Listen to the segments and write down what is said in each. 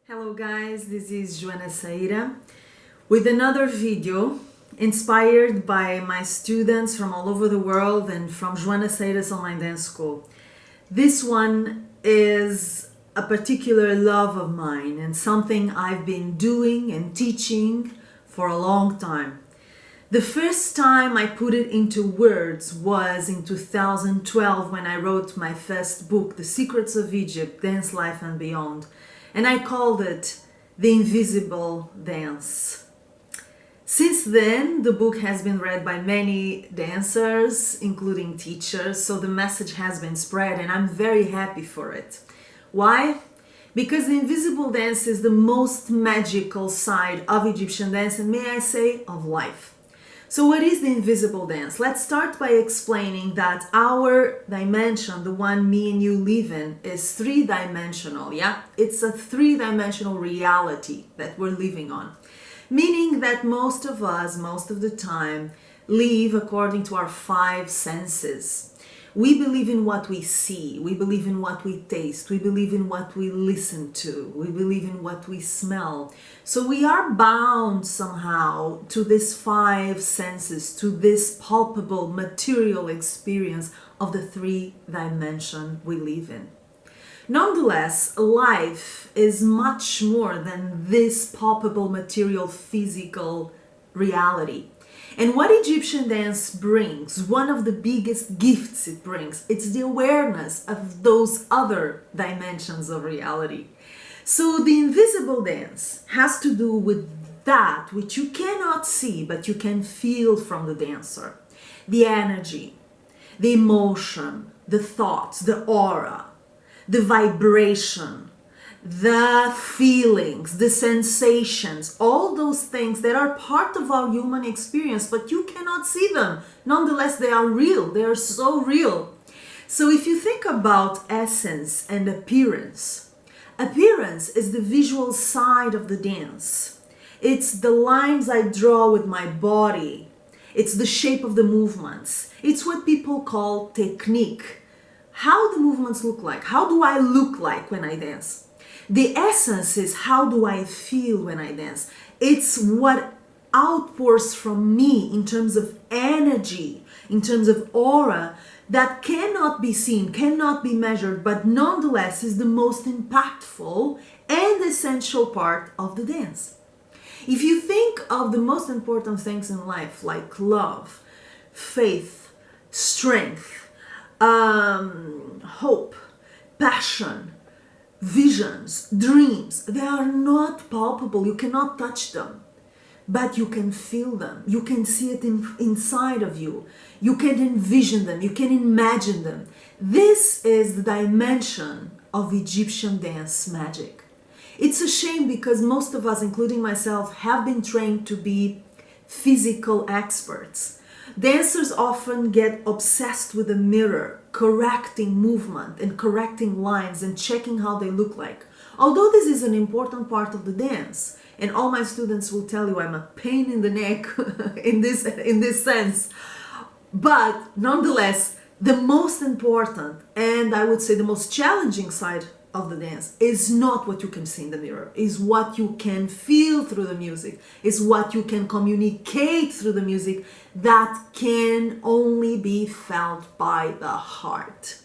Hello guys, this is Joana Saahirah with another video inspired by my students from all over the world and from Joana Saahirah's online dance school. This one is a particular love of mine and something I've been doing and teaching for a long time. The first time I put it into words was in 2012 when I wrote my first book, The Secrets of Egypt, Dance, Life and Beyond. And I called it The Invisible Dance. Since then, the book has been read by many dancers, including teachers, so the message has been spread and I'm very happy for it. Why? Because the invisible dance is the most magical side of Egyptian dance and, may I say, of life. So what is the invisible dance? Let's start by explaining that our dimension, the one me and you live in, is three-dimensional, yeah? It's a three-dimensional reality that we're living on. Meaning that most of us, most of the time, live according to our five senses. We believe in what we see, we believe in what we taste, we believe in what we listen to, we believe in what we smell. So we are bound somehow to these five senses, to this palpable material experience of the three-dimension we live in. Nonetheless, life is much more than this palpable material physical reality. And what Egyptian dance brings, one of the biggest gifts it brings, it's the awareness of those other dimensions of reality. So the invisible dance has to do with that which you cannot see, but you can feel from the dancer. The energy, the emotion, the thoughts, the aura, the vibration, the feelings, the sensations, all those things that are part of our human experience, but you cannot see them. Nonetheless, they are real. They are so real. So if you think about essence and appearance, appearance is the visual side of the dance. It's the lines I draw with my body. It's the shape of the movements. It's what people call technique. How the movements look like. How do I look like when I dance? The essence is how do I feel when I dance? It's what outpours from me in terms of energy, in terms of aura that cannot be seen, cannot be measured, but nonetheless is the most impactful and essential part of the dance. If you think of the most important things in life like love, faith, strength, hope, passion, visions, dreams, they are not palpable. You cannot touch them, but you can feel them. You can see it inside of you. You can envision them. You can imagine them. This is the dimension of Egyptian dance magic. It's a shame because most of us, including myself, have been trained to be physical experts. Dancers often get obsessed with the mirror, correcting movement and correcting lines and checking how they look like. Although this is an important part of the dance, and all my students will tell you I'm a pain in the neck in this sense, but nonetheless, the most important and I would say the most challenging side of the dance is not what you can see in the mirror, is what you can feel through the music, is what you can communicate through the music that can only be felt by the heart.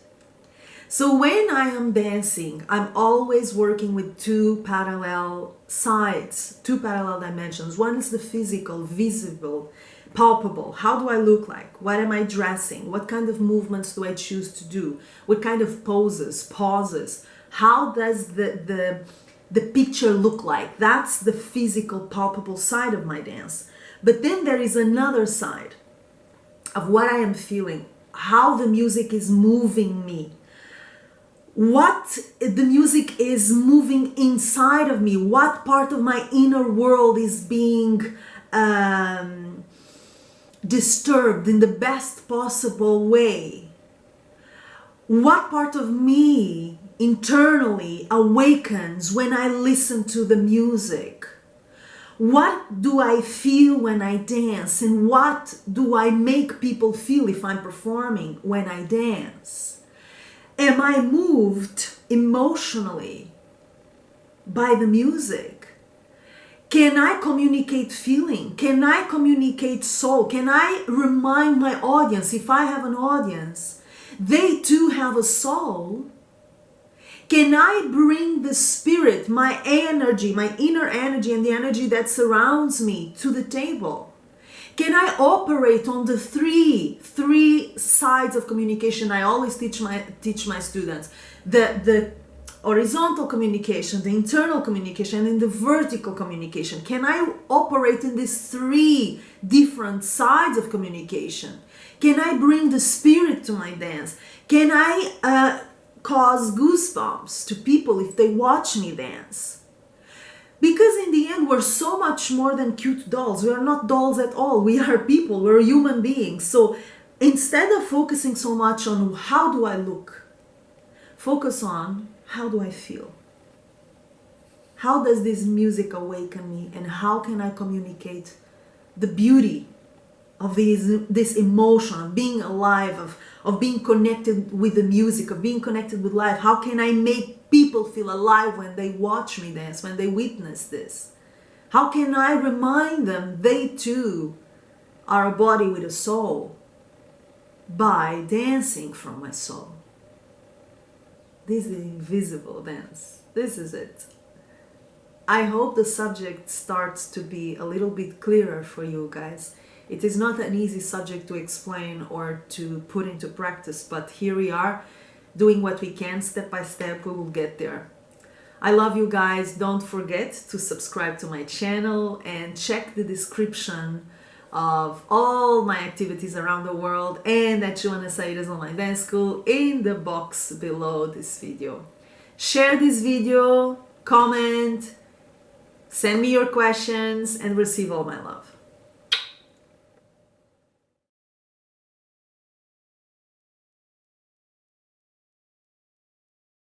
So when I am dancing, I'm always working with two parallel sides, two parallel dimensions. One is the physical, visible, palpable. How do I look like? What am I dressing? What kind of movements do I choose to do? What kind of poses, pauses? How does the picture look like? That's the physical, palpable side of my dance. But then there is another side of what I am feeling, how the music is moving me, what the music is moving inside of me, what part of my inner world is being disturbed in the best possible way. What part of me internally awakens when I listen to the music? What do I feel when I dance? And what do I make people feel if I'm performing when I dance? Am I moved emotionally by the music? Can I communicate feeling? Can I communicate soul? Can I remind my audience, if I have an audience, they too have a soul? Can I bring the spirit, my energy, my inner energy and the energy that surrounds me to the table? Can I operate on the three sides of communication I always teach my students? The horizontal communication, the internal communication, and the vertical communication. Can I operate in these three different sides of communication? Can I bring the spirit to my dance? Can I cause goosebumps to people if they watch me dance? Because in the end, we're so much more than cute dolls. We are not dolls at all. We are people. We're human beings. So instead of focusing so much on how do I look, focus on how do I feel? How does this music awaken me? And how can I communicate the beauty of this emotion of being alive, of being connected with the music, of being connected with life? How can I make people feel alive when they watch me dance, when they witness this? How can I remind them they too are a body with a soul by dancing from my soul? This is the invisible dance. This is it. I hope the subject starts to be a little bit clearer for you guys. It is not an easy subject to explain or to put into practice, but here we are doing what we can step by step. We will get there. I love you guys. Don't forget to subscribe to my channel and check the description of all my activities around the world and at Joana Saahirah's online dance school in the box below this video. Share this video, comment, send me your questions, and receive all my love.